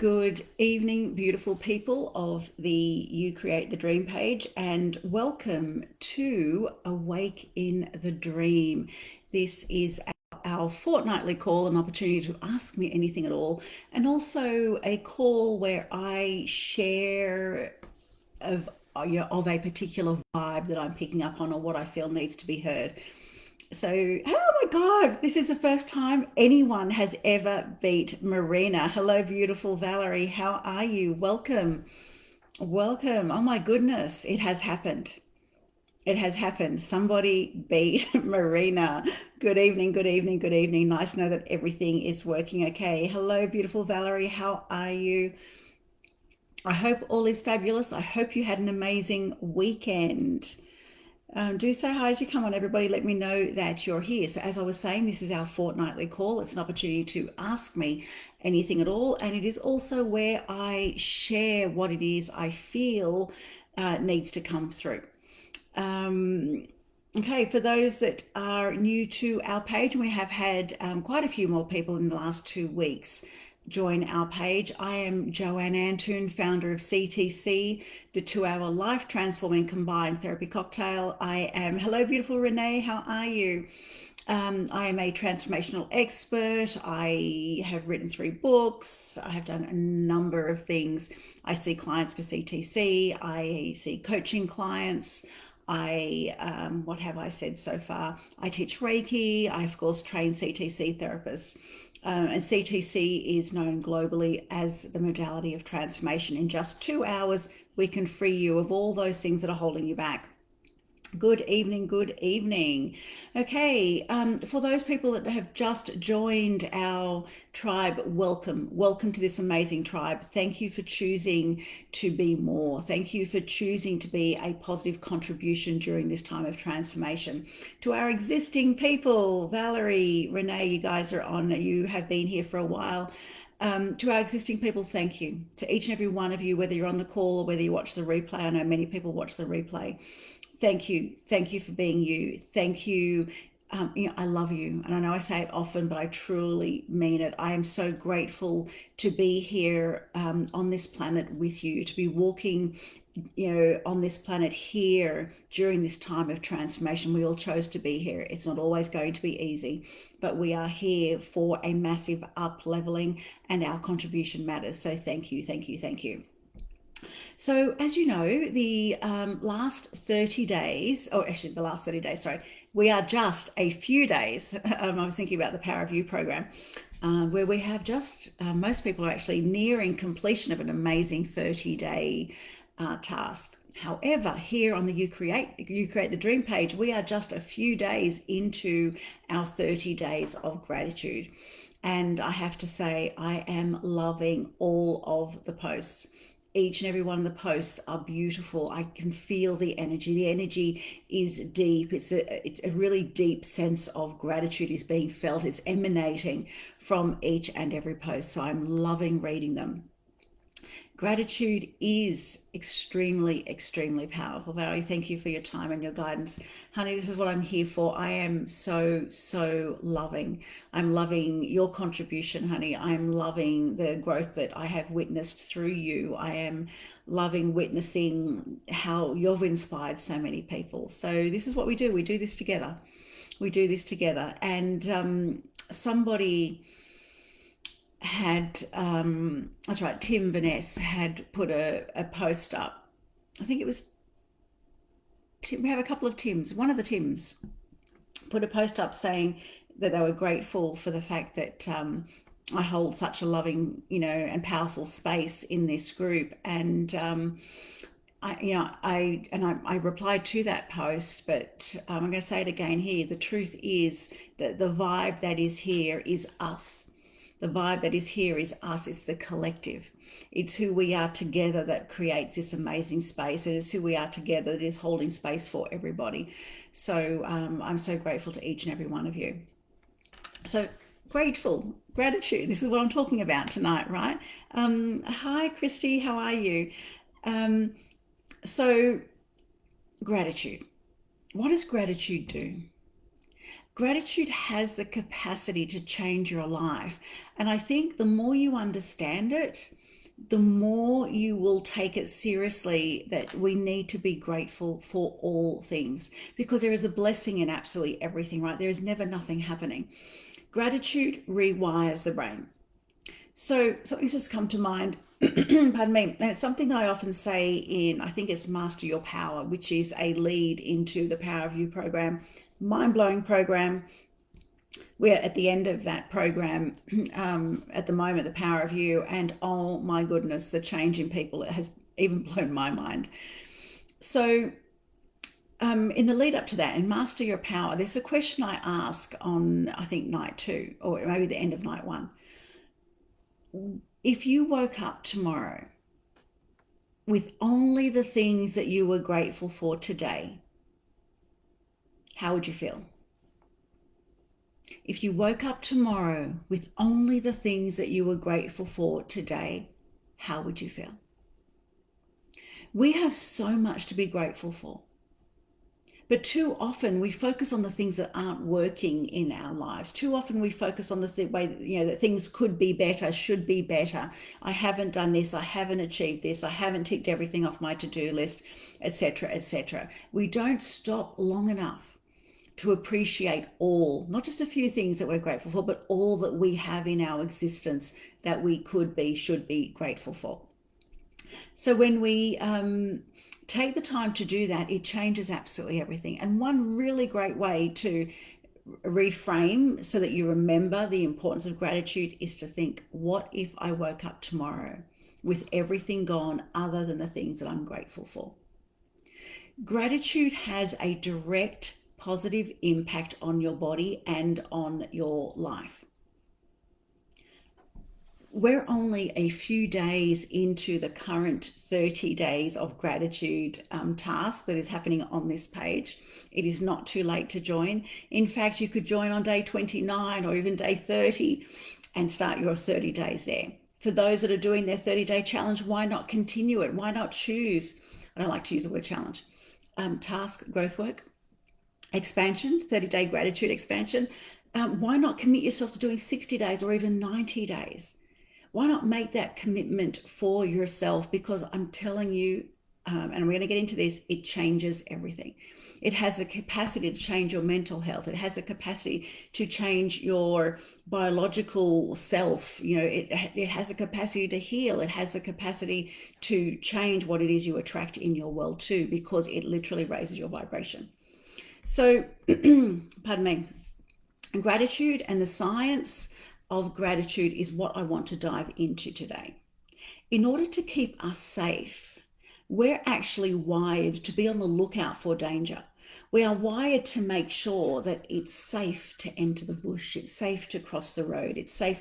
Good evening, beautiful people of the You Create the Dream page, and welcome to Awake in the Dream. This is our fortnightly call, an opportunity to ask me anything at all, and also a call where I share of of a particular vibe that I'm picking up on or what I feel needs to be heard. So, oh my God, this is the first time anyone has ever beat Marina. Hello, beautiful Valerie. How are you? Welcome. Welcome. Oh my goodness, it has happened. It has happened. Somebody beat Marina. Good evening, good evening, good evening. Nice to know that everything is working okay. Hello, beautiful Valerie. How are you? I hope all is fabulous. I hope you had an amazing weekend. Do say hi as you come on, everybody. Let me know that you're here. So, as I was saying, this is our fortnightly call. It's an opportunity to ask me anything at all. And it is also where I share what it is I feel needs to come through. Um, okay, for those that are new to our page, and we have had quite a few more people in the last 2 weeks join our page. I am Joanne Antoun, founder of CTC, the 2 hour life transforming combined therapy cocktail. I am, hello, beautiful Renee, how are you? I am a transformational expert. I have written 3 books. I have done a number of things. I see clients for CTC. I see coaching clients. What have I said so far? I teach Reiki. I, of course, train CTC therapists. And CTC is known globally as the modality of transformation. In just 2 hours, we can free you of all those things that are holding you back. Good evening, good evening. Okay, for those people that have just joined our tribe, welcome. Welcome to this amazing tribe. Thank you for choosing to be more. Thank you for choosing to be a positive contribution during this time of transformation. To our existing people, Valerie, Renee, you guys are on. You have been here for a while. To our existing people, thank you. To each and every one of you, whether you're on the call or whether you watch the replay, I know many people watch the replay. Thank you. Thank you for being you. Thank you. I love you. And I know I say it often, but I truly mean it. I am so grateful to be here on this planet with you, to be walking, on this planet here during this time of transformation. We all chose to be here. It's not always going to be easy, but we are here for a massive up leveling, and our contribution matters. So thank you, thank you, thank you. So, as you know, the last 30 days, or actually the last 30 days, sorry, we are just a few days. I was thinking about the Power of You program, where we have just, most people are actually nearing completion of an amazing 30-day task. However, here on the You Create the Dream page, we are just a few days into our 30 days of gratitude. And I have to say, I am loving all of the posts. Each and every one of the posts are beautiful. I can feel the energy. The energy is deep. It's a really deep sense of gratitude is being felt. It's emanating from each and every post. So I'm loving reading them. Gratitude is extremely, extremely powerful. Valerie, thank you for your time and your guidance. Honey, this is what I'm here for. I am so, so loving. I'm loving your contribution, honey. I'm loving the growth that I have witnessed through you. I am loving witnessing how you've inspired so many people. So this is what we do. We do this together. We do this together. And somebody had that's right, Tim Vaness had put a post up. I think it was Tim. We have a couple of Tims. One of the Tims put a post up saying that they were grateful for the fact that I hold such a loving, and powerful space in this group. And I replied to that post, but I'm going to say it again here. The truth is that the vibe that is here is us. The vibe that is here is us. It's the collective. It's who we are together that creates this amazing space. It is who we are together that is holding space for everybody. So I'm so grateful to each and every one of you. So grateful, gratitude. This is what I'm talking about tonight, right? Hi, Christy. How are you? So gratitude. What does gratitude do? Gratitude has the capacity to change your life. And I think the more you understand it, the more you will take it seriously that we need to be grateful for all things, because there is a blessing in absolutely everything, right? There is never nothing happening. Gratitude rewires the brain. So something's just come to mind, pardon me, and it's something that I often say in, I think it's Master Your Power, which is a lead into the Power of You program, mind-blowing program. We're at the end of that program at the moment, the Power of You, and oh my goodness, the change in people, it has even blown my mind. So in the lead up to that, in Master Your Power, there's a question I ask on, I think, night 2, or maybe the end of night 1. If you woke up tomorrow with only the things that you were grateful for today, how would you feel? If you woke up tomorrow with only the things that you were grateful for today, how would you feel? We have so much to be grateful for. But too often we focus on the things that aren't working in our lives. Too often we focus on the way, that things could be better, should be better. I haven't done this, I haven't achieved this, I haven't ticked everything off my to-do list, etc., etc. We don't stop long enough to appreciate all, not just a few things that we're grateful for, but all that we have in our existence that we could be, should be grateful for. So when we take the time to do that, it changes absolutely everything. And one really great way to reframe so that you remember the importance of gratitude is to think, what if I woke up tomorrow with everything gone other than the things that I'm grateful for? Gratitude has a direct positive impact on your body and on your life. We're only a few days into the current 30 days of gratitude task that is happening on this page. It is not too late to join. In fact, you could join on day 29 or even day 30 and start your 30 days there. For those that are doing their 30-day challenge, why not continue it? Why not choose, I don't like to use the word challenge, task, growth work, expansion, 30-day gratitude expansion. Why not commit yourself to doing 60 days or even 90 days? Why not make that commitment for yourself? Because I'm telling you, and we're going to get into this, it changes everything. It has the capacity to change your mental health. It has the capacity to change your biological self. It has the capacity to heal. It has the capacity to change what it is you attract in your world too, because it literally raises your vibration. So, pardon me, gratitude and the science of gratitude is what I want to dive into today. In order to keep us safe, we're actually wired to be on the lookout for danger. We are wired to make sure that it's safe to enter the bush, it's safe to cross the road, it's safe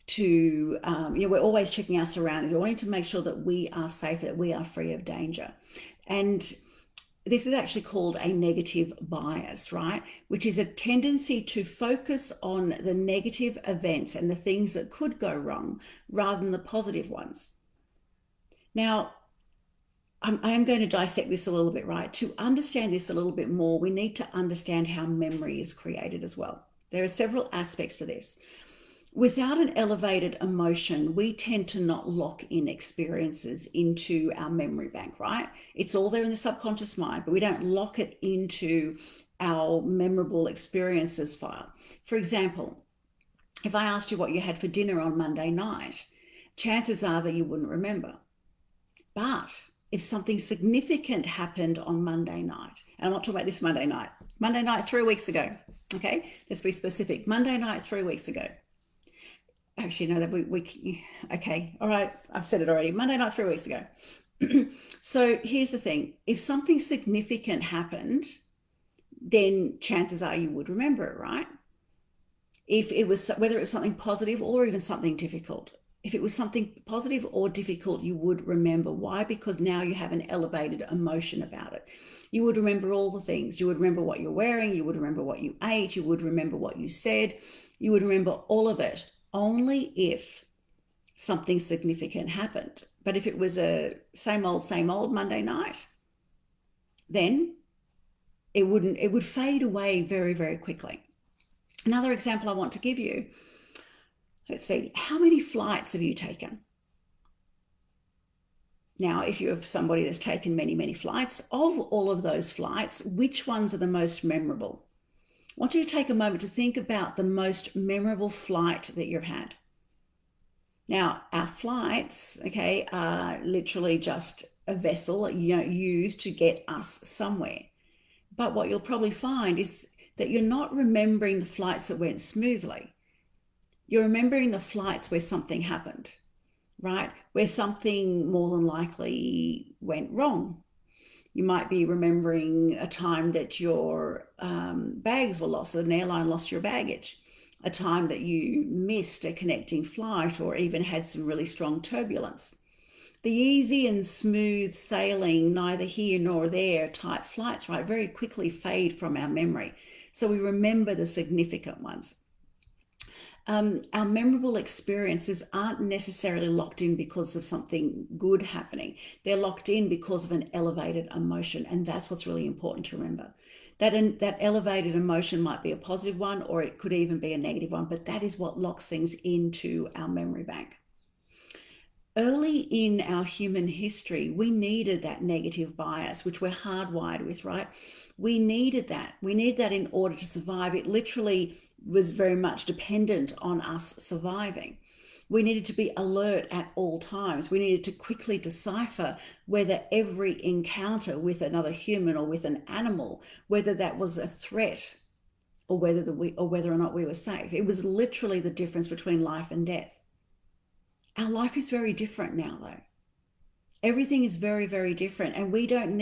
to, we're always checking our surroundings. We're wanting to make sure that we are safe, that we are free of danger. And this is actually called a negative bias, right? Which is a tendency to focus on the negative events and the things that could go wrong rather than the positive ones. Now, I am going to dissect this a little bit, right? To understand this a little bit more, we need to understand how memory is created as well. There are several aspects to this. Without an elevated emotion, we tend to not lock in experiences into our memory bank, right? It's all there in the subconscious mind, but we don't lock it into our memorable experiences file. For example, if I asked you what you had for dinner on Monday night, chances are that you wouldn't remember. But if something significant happened on Monday night, and I'm not talking about this Monday night 3 weeks ago, okay? Let's be specific. Monday night 3 weeks ago. Actually, no, that we okay, all right, I've said it already. Monday night 3 weeks ago. So here's the thing. If something significant happened, then chances are you would remember it, right? If it was, whether it was something positive or even something difficult. If it was something positive or difficult, you would remember. Why? Because now you have an elevated emotion about it. You would remember all the things. You would remember what you're wearing. You would remember what you ate. You would remember what you said. You would remember all of it, only if something significant happened. But if it was a same old Monday night, then it would fade away very, very quickly. Another example I want to give you, let's see, how many flights have you taken? Now, if you're somebody that's taken many, many flights, of all of those flights, which ones are the most memorable? I want you to take a moment to think about the most memorable flight that you've had. Now, our flights, okay, are literally just a vessel used to get us somewhere. But what you'll probably find is that you're not remembering the flights that went smoothly. You're remembering the flights where something happened, right? Where something more than likely went wrong. You might be remembering a time that your bags were lost, that an airline lost your baggage, a time that you missed a connecting flight or even had some really strong turbulence. The easy and smooth sailing, neither here nor there type flights, right, very quickly fade from our memory. So we remember the significant ones. Our memorable experiences aren't necessarily locked in because of something good happening. They're locked in because of an elevated emotion. And that's what's really important to remember. That elevated emotion might be a positive one, or it could even be a negative one, but that is what locks things into our memory bank. Early in our human history, we needed that negative bias, which we're hardwired with, right? We needed that. We need that in order to survive. It literally was very much dependent on us surviving. We needed to be alert at all times. We needed to quickly decipher whether every encounter with another human or with an animal, whether that was a threat or whether or not we were safe. It was literally the difference between life and death. Our life is very different now, though. Everything is very, very different, and we don't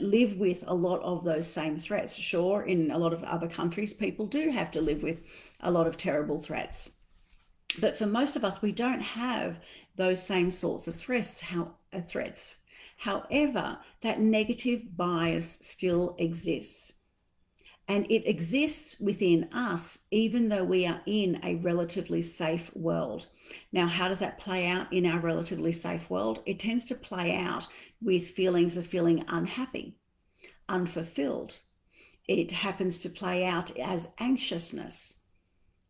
live with a lot of those same threats. Sure, in a lot of other countries, people do have to live with a lot of terrible threats. But for most of us, we don't have those same sorts of threats. However, that negative bias still exists. And it exists within us, even though we are in a relatively safe world. Now, how does that play out in our relatively safe world? It tends to play out with feelings of feeling unhappy, unfulfilled. It happens to play out as anxiousness,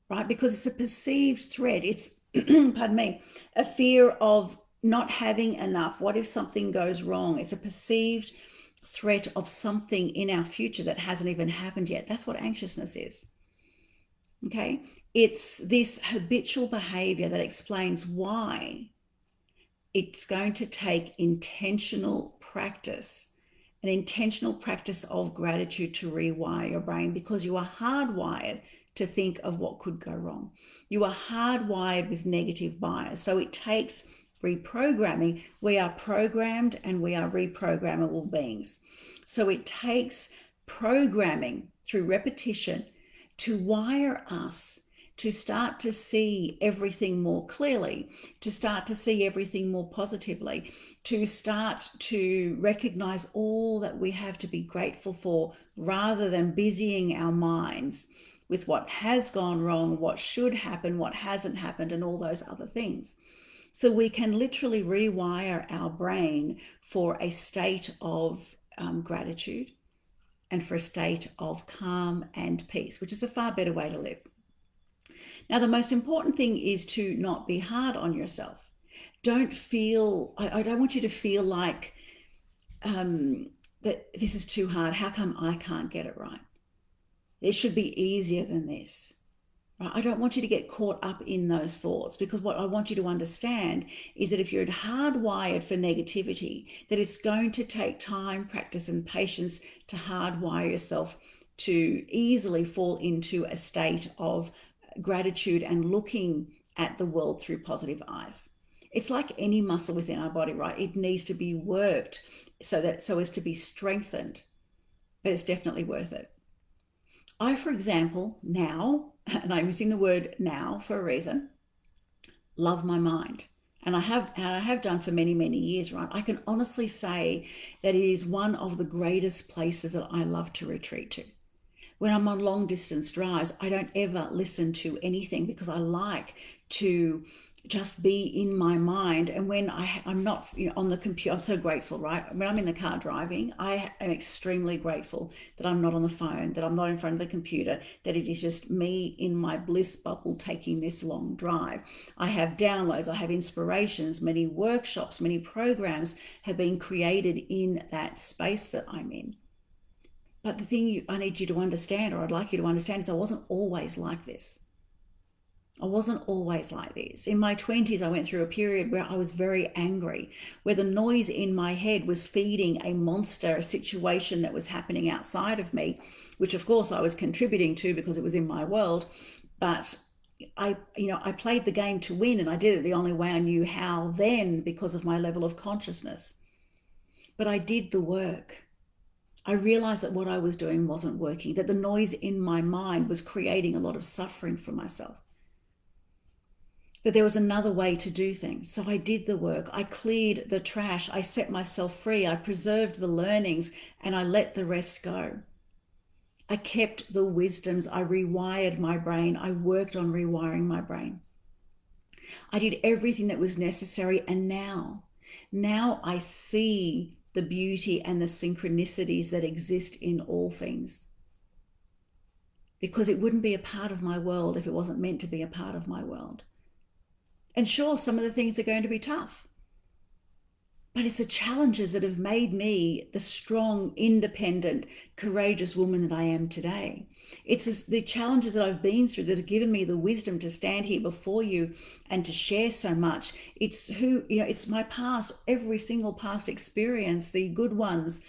right? Because it's a perceived threat. It's, pardon me, a fear of not having enough. What if something goes wrong? It's a perceived threat of something in our future that hasn't even happened yet. That's what anxiousness is. Okay? It's this habitual behavior that explains why it's going to take intentional practice, an intentional practice of gratitude to rewire your brain, because you are hardwired to think of what could go wrong. You are hardwired with negative bias. So it takes reprogramming. We are programmed and we are reprogrammable beings. So it takes programming through repetition to wire us to start to see everything more clearly, to start to see everything more positively, to start to recognize all that we have to be grateful for, rather than busying our minds with what has gone wrong, what should happen, what hasn't happened, and all those other things. So we can literally rewire our brain for a state of gratitude and for a state of calm and peace, which is a far better way to live. Now, the most important thing is to not be hard on yourself. I don't want you to feel like that this is too hard. How come I can't get it right? It should be easier than this. I don't want you to get caught up in those thoughts, because what I want you to understand is that if you're hardwired for negativity, that it's going to take time, practice, and patience to hardwire yourself to easily fall into a state of gratitude and looking at the world through positive eyes. It's like any muscle within our body, right? It needs to be worked so as to be strengthened, but it's definitely worth it. I, for example, now, and I'm using the word now for a reason, love my mind. And I have done for many, many years, right? I can honestly say that it is one of the greatest places that I love to retreat to. When I'm on long distance drives, I don't ever listen to anything, because I like to just be in my mind. And when I'm not, on the computer, I'm so grateful, right? When I'm in the car driving, I am extremely grateful that I'm not on the phone, that I'm not in front of the computer, that it is just me in my bliss bubble taking this long drive. I have downloads, I have inspirations, many workshops, many programs have been created in that space that I'm in. But the thing I need you to understand, or I'd like you to understand, is I wasn't always like this. I wasn't always like this. In my 20s, I went through a period where I was very angry, where the noise in my head was feeding a monster, a situation that was happening outside of me, which of course I was contributing to because it was in my world. But I played the game to win, and I did it the only way I knew how then because of my level of consciousness. But I did the work. I realized that what I was doing wasn't working, that the noise in my mind was creating a lot of suffering for myself, that there was another way to do things. So I did the work. I cleared the trash. I set myself free. I preserved the learnings, and I let the rest go. I kept the wisdoms. I rewired my brain. I worked on rewiring my brain. I did everything that was necessary. And now I see the beauty and the synchronicities that exist in all things, because it wouldn't be a part of my world if it wasn't meant to be a part of my world. And sure, some of the things are going to be tough, but it's the challenges that have made me the strong, independent, courageous woman that I am today. It's the challenges that I've been through that have given me the wisdom to stand here before you and to share so much. It's my past, every single past experience, the good ones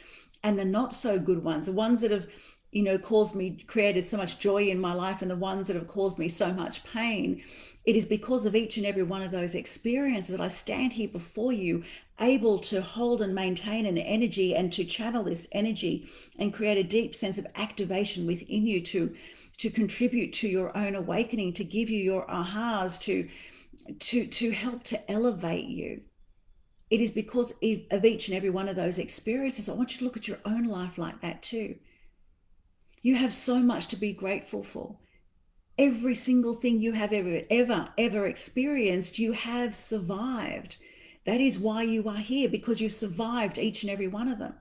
and the not so good ones, the ones that have created so much joy in my life, and the ones that have caused me so much pain. It is because of each and every one of those experiences that I stand here before you, able to hold and maintain an energy and to channel this energy and create a deep sense of activation within you to contribute to your own awakening, to give you your ahas, to help to elevate you. It is because of each and every one of those experiences. I want you to look at your own life like that too. You have so much to be grateful for. Every single thing you have ever experienced, you have survived. That is why you are here, because you've survived each and every one of them.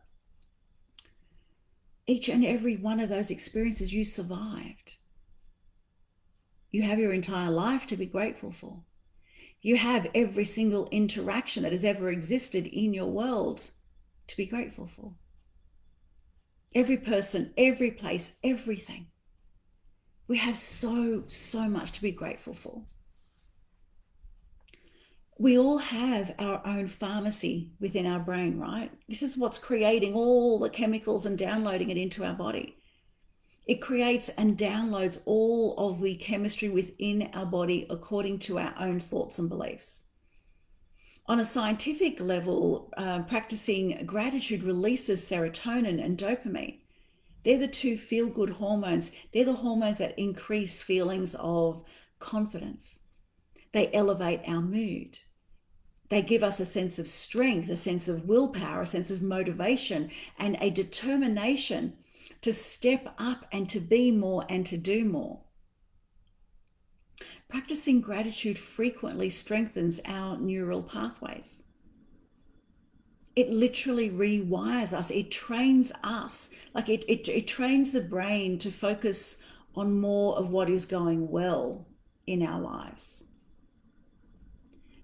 Each and every one of those experiences you survived. You have your entire life to be grateful for. You have every single interaction that has ever existed in your world to be grateful for. Every person, every place, everything. We have so much to be grateful for. We all have our own pharmacy within our brain, right? This is what's creating all the chemicals and downloading it into our body. It creates and downloads all of the chemistry within our body according to our own thoughts and beliefs. On a scientific level, practicing gratitude releases serotonin and dopamine. They're the two feel-good hormones. They're the hormones that increase feelings of confidence. They elevate our mood. They give us a sense of strength, a sense of willpower, a sense of motivation, and a determination to step up and to be more and to do more. Practicing gratitude frequently strengthens our neural pathways. It literally rewires us. It trains us. Like it trains the brain to focus on more of what is going well in our lives.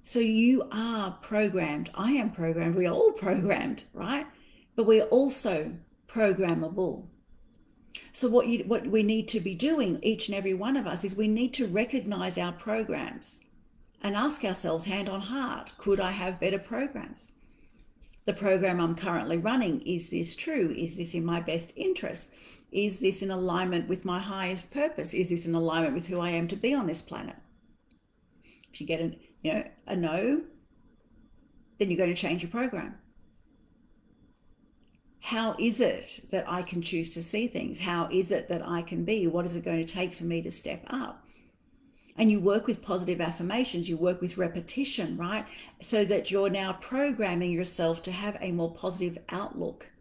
So you are programmed. I am programmed. We are all programmed, right? But we are also programmable. So what we need to be doing, each and every one of us, is we need to recognize our programs and ask ourselves, hand on heart, could I have better programs? The program I'm currently running, is this true? Is this in my best interest? Is this in alignment with my highest purpose? Is this in alignment with who I am to be on this planet? If you get a no, then you're going to change your program. How is it that I can choose to see things? How is it that I can be? What is it going to take for me to step up? And you work with positive affirmations, you work with repetition, right? So that you're now programming yourself to have a more positive outlook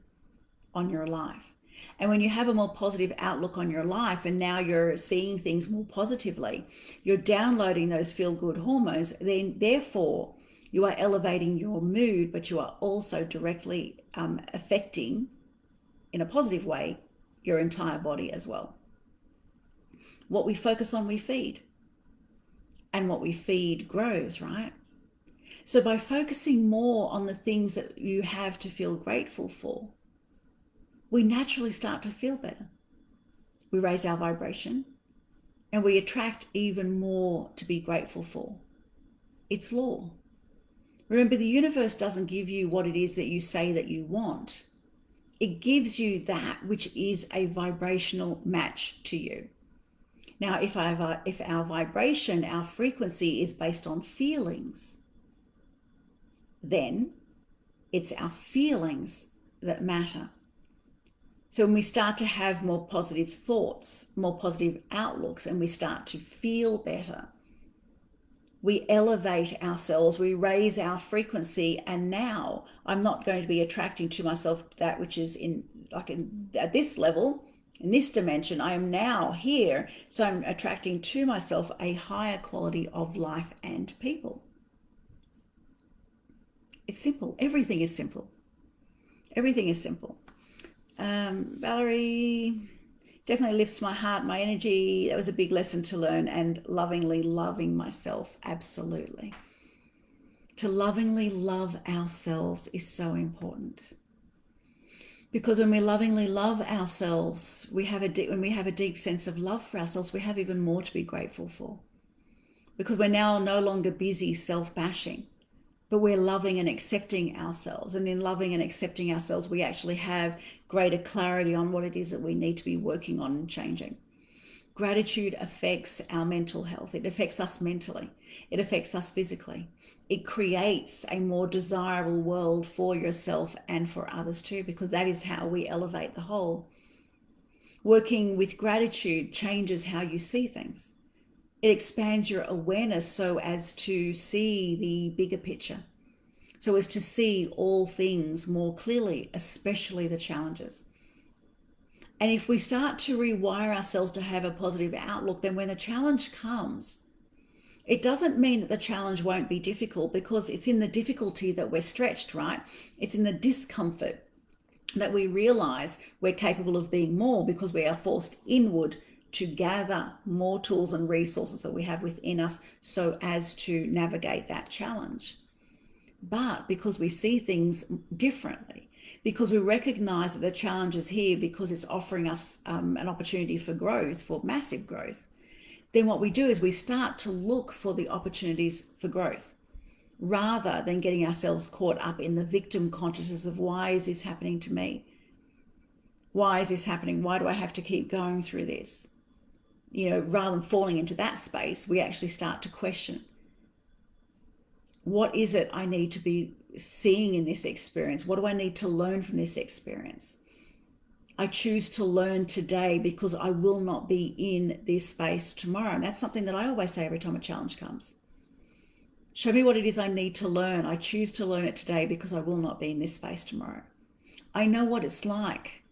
on your life. And when you have a more positive outlook on your life and now you're seeing things more positively, you're downloading those feel good hormones, then therefore you are elevating your mood, but you are also directly affecting, in a positive way, your entire body as well. What we focus on, we feed. And what we feed grows, right? So by focusing more on the things that you have to feel grateful for, we naturally start to feel better. We raise our vibration and we attract even more to be grateful for. It's law. Remember, the universe doesn't give you what it is that you say that you want. It gives you that which is a vibrational match to you. Now, if our vibration, our frequency is based on feelings, then it's our feelings that matter. So when we start to have more positive thoughts, more positive outlooks, and we start to feel better, we elevate ourselves, we raise our frequency, and now I'm not going to be attracting to myself that which is at this level, in this dimension. I am now here, so I'm attracting to myself a higher quality of life and people. It's simple. Everything is simple. Everything is simple. Valerie, definitely lifts my heart, my energy. That was a big lesson to learn, and lovingly loving myself. Absolutely. To lovingly love ourselves is so important. Because when we lovingly love ourselves, when we have a deep sense of love for ourselves, we have even more to be grateful for. Because we're now no longer busy self-bashing, but we're loving and accepting ourselves. And in loving and accepting ourselves, we actually have greater clarity on what it is that we need to be working on and changing. Gratitude affects our mental health. It affects us mentally. It affects us physically. It creates a more desirable world for yourself and for others too, because that is how we elevate the whole. Working with gratitude changes how you see things. It expands your awareness so as to see the bigger picture, so as to see all things more clearly, especially the challenges. And if we start to rewire ourselves to have a positive outlook, then when the challenge comes, it doesn't mean that the challenge won't be difficult, because it's in the difficulty that we're stretched, right? It's in the discomfort that we realize we're capable of being more, because we are forced inward to gather more tools and resources that we have within us so as to navigate that challenge. But because we see things differently, because we recognize that the challenge is here because it's offering us an opportunity for growth, for massive growth, then what we do is we start to look for the opportunities for growth, rather than getting ourselves caught up in the victim consciousness of, why is this happening to me? Why is this happening? Why do I have to keep going through this? Rather than falling into that space, we actually start to question, what is it I need to be seeing in this experience? What do I need to learn from this experience? I choose to learn today because I will not be in this space tomorrow. And that's something that I always say every time a challenge comes. Show me what it is I need to learn. I choose to learn it today because I will not be in this space tomorrow. I know what it's like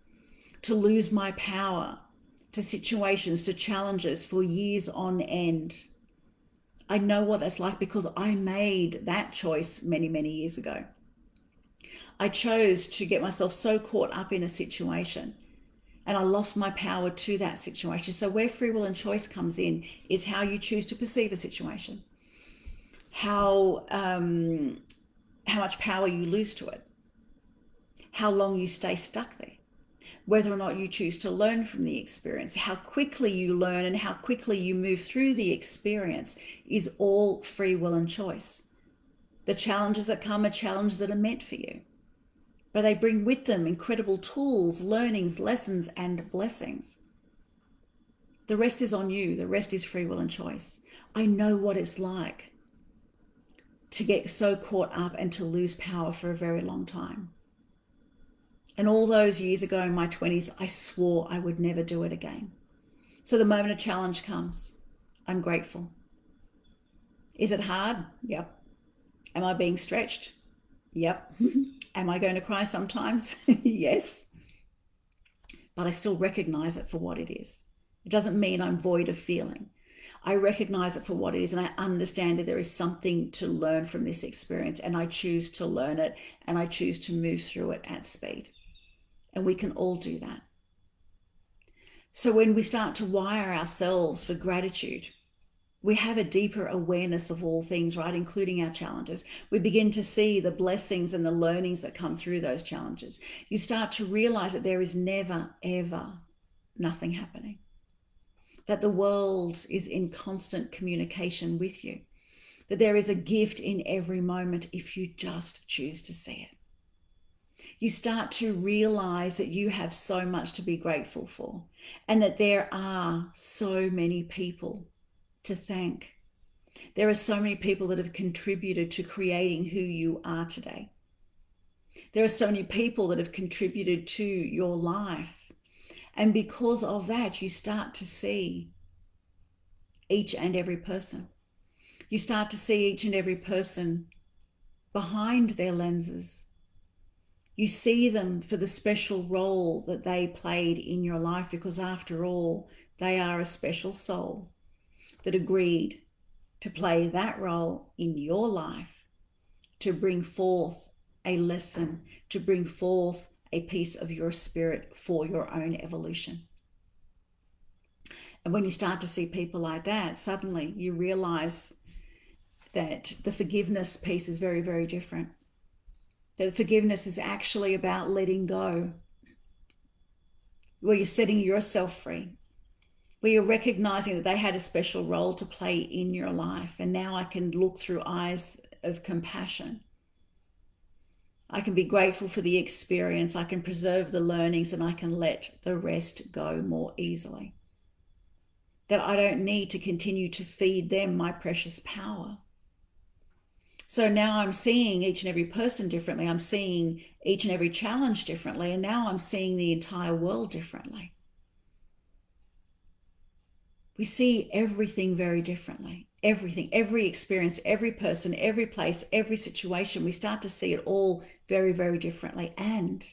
to lose my power to situations, to challenges for years on end. I know what that's like because I made that choice many, many years ago. I chose to get myself so caught up in a situation, and I lost my power to that situation. So where free will and choice comes in is how you choose to perceive a situation, how much power you lose to it, how long you stay stuck there, whether or not you choose to learn from the experience, how quickly you learn and how quickly you move through the experience is all free will and choice. The challenges that come are challenges that are meant for you, but they bring with them incredible tools, learnings, lessons, and blessings. The rest is on you. The rest is free will and choice. I know what it's like to get so caught up and to lose power for a very long time. And all those years ago in my 20s, I swore I would never do it again. So the moment a challenge comes, I'm grateful. Is it hard? Yep. Am I being stretched? Yep. Am I going to cry sometimes? Yes. but I still recognize it for what it is. It doesn't mean I'm void of feeling. I recognize it for what it is, and I understand that there is something to learn from this experience, and I choose to learn it, and I choose to move through it at speed. And we can all do that. So when we start to wire ourselves for gratitude, we have a deeper awareness of all things, right? Including our challenges. We begin to see the blessings and the learnings that come through those challenges. You start to realize that there is never, ever nothing happening. That the world is in constant communication with you. That there is a gift in every moment if you just choose to see it. You start to realize that you have so much to be grateful for, and that there are so many people to thank. There are so many people that have contributed to creating who you are today. There are so many people that have contributed to your life. And because of that, you start to see each and every person. You start to see each and every person behind their lenses. You see them for the special role that they played in your life, because after all, they are a special soul that agreed to play that role in your life, to bring forth a lesson, to bring forth a piece of your spirit for your own evolution. And when you start to see people like that, suddenly you realize that the forgiveness piece is very, very different. That forgiveness is actually about letting go, where you're setting yourself free, where you're recognizing that they had a special role to play in your life. And now I can look through eyes of compassion. I can be grateful for the experience. I can preserve the learnings, and I can let the rest go more easily. That I don't need to continue to feed them my precious power. So now I'm seeing each and every person differently. I'm seeing each and every challenge differently. And now I'm seeing the entire world differently. We see everything very differently. Everything, every experience, every person, every place, every situation. We start to see it all very, very differently. And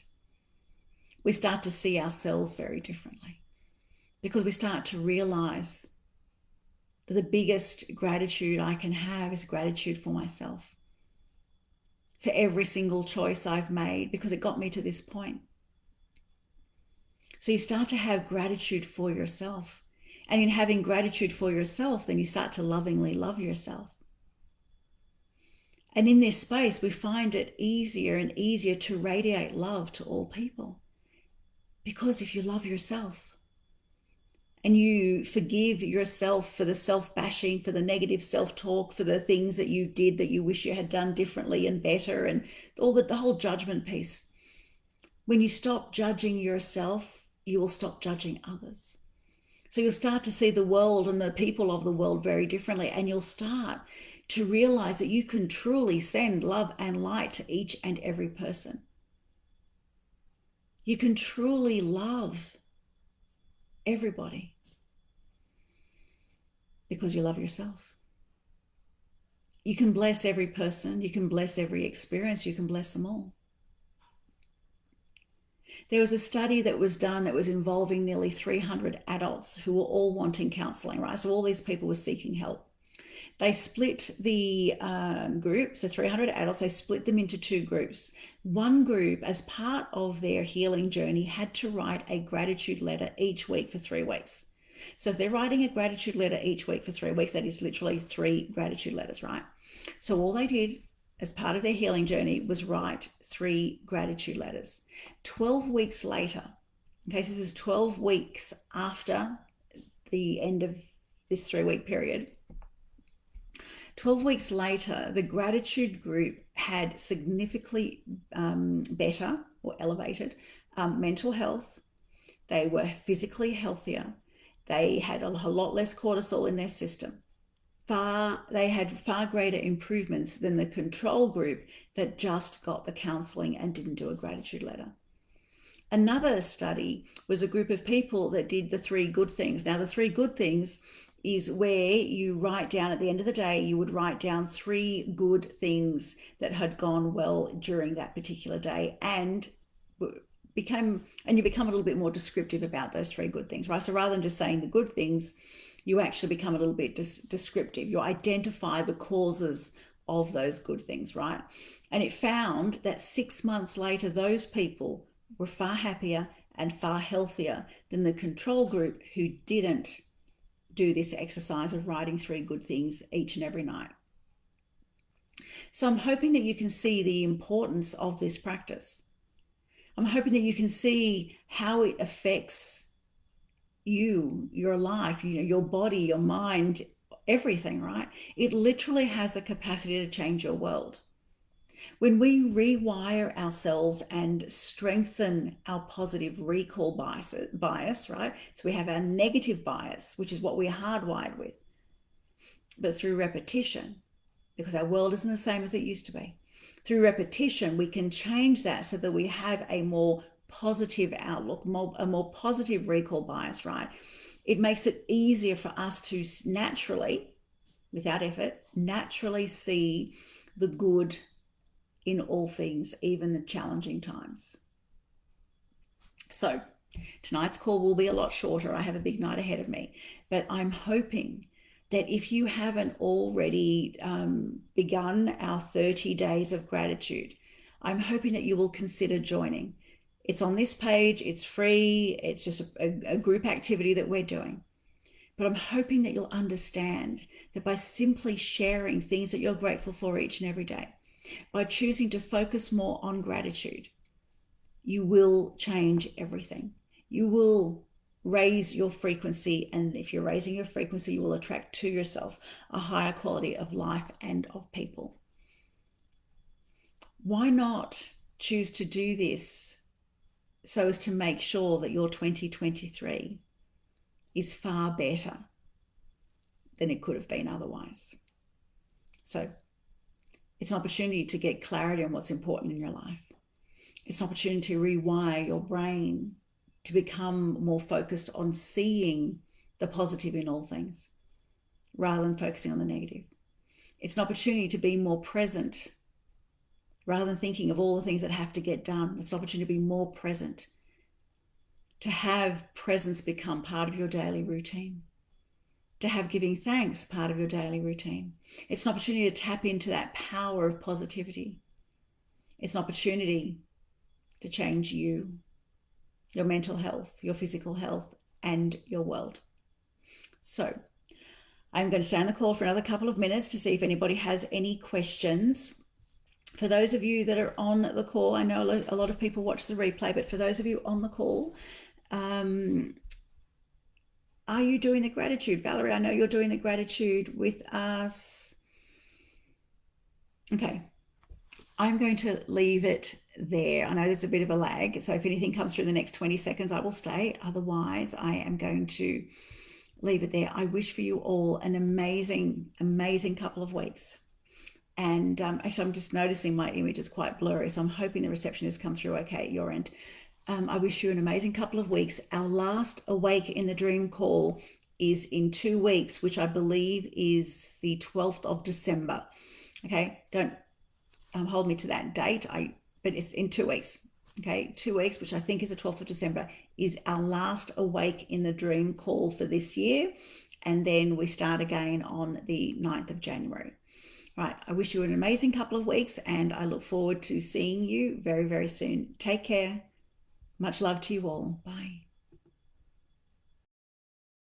we start to see ourselves very differently, because we start to realize that the biggest gratitude I can have is gratitude for myself, for every single choice I've made, because it got me to this point. So you start to have gratitude for yourself. And in having gratitude for yourself, then you start to lovingly love yourself. And in this space, we find it easier and easier to radiate love to all people. Because if you love yourself and you forgive yourself for the self-bashing, for the negative self-talk, for the things that you did that you wish you had done differently and better, and all the whole judgment piece, when you stop judging yourself, you will stop judging others. So you'll start to see the world and the people of the world very differently, and you'll start to realize that you can truly send love and light to each and every person. You can truly love everybody because you love yourself. You can bless every person, you can bless every experience, you can bless them all. There was a study that was done that was involving nearly 300 adults who were all wanting counseling, right? So all these people were seeking help. They split the group, so 300 adults, they split them into two groups. One group, as part of their healing journey, had to write a gratitude letter each week for 3 weeks. So if they're writing a gratitude letter each week for 3 weeks, that is literally 3 gratitude letters, right? So all they did as part of their healing journey was write 3 gratitude letters. 12 weeks later, okay, so this is 12 weeks after the end of this 3-week period, 12 weeks later, the gratitude group had significantly better or elevated mental health. They were physically healthier. They had a lot less cortisol in their system. They had far greater improvements than the control group that just got the counseling and didn't do a gratitude letter. Another study was a group of people that did the 3 good things. Now, the 3 good things is where you write down, at the end of the day, you would write down 3 good things that had gone well during that particular day and you become a little bit more descriptive about those three good things, right? So rather than just saying the good things, you actually become a little bit descriptive. You identify the causes of those good things, right? And it found that 6 months later, those people were far happier and far healthier than the control group who didn't do this exercise of writing three good things each and every night. So I'm hoping that you can see the importance of this practice. I'm hoping that you can see how it affects you, your life, your body, your mind, everything, right? It literally has the capacity to change your world. When we rewire ourselves and strengthen our positive recall bias, right? So we have our negative bias, which is what we're hardwired with. But through repetition, because our world isn't the same as it used to be, through repetition, we can change that so that we have a more positive outlook, a more positive recall bias, right? It makes it easier for us to naturally, without effort, naturally see the good in all things, even the challenging times. So tonight's call will be a lot shorter. I have a big night ahead of me, but I'm hoping that if you haven't already begun our 30 days of gratitude, I'm hoping that you will consider joining. It's on this page, it's free, it's just a group activity that we're doing. But I'm hoping that you'll understand that by simply sharing things that you're grateful for each and every day, by choosing to focus more on gratitude, you will change everything. You will raise your frequency, and if you're raising your frequency, you will attract to yourself a higher quality of life and of people. Why not choose to do this so as to make sure that your 2023 is far better than it could have been otherwise? So it's an opportunity to get clarity on what's important in your life. It's an opportunity to rewire your brain to become more focused on seeing the positive in all things rather than focusing on the negative. It's an opportunity to be more present rather than thinking of all the things that have to get done. It's an opportunity to be more present, to have presence become part of your daily routine, to have giving thanks part of your daily routine. It's an opportunity to tap into that power of positivity. It's an opportunity to change you, your mental health, your physical health, and your world. So I'm going to stay on the call for another couple of minutes to see if anybody has any questions. For those of you that are on the call, I know a lot of people watch the replay, but for those of you on the call, are you doing the gratitude? Valerie, I know you're doing the gratitude with us. Okay. I'm going to leave it there. I know there's a bit of a lag, so if anything comes through the next 20 seconds, I will stay. Otherwise, I am going to leave it there. I wish for you all an amazing, amazing couple of weeks. And actually, I'm just noticing my image is quite blurry, so I'm hoping the reception has come through okay at your end. I wish you an amazing couple of weeks. Our last Awake in the Dream call is in 2 weeks, which I believe is the 12th of December. Okay, don't hold me to that date, but it's in 2 weeks. Okay, 2 weeks, which I think is the 12th of December, is our last Awake in the Dream call for this year. And then we start again on the 9th of January. Right, I wish you an amazing couple of weeks, and I look forward to seeing you very, very soon. Take care. Much love to you all. Bye.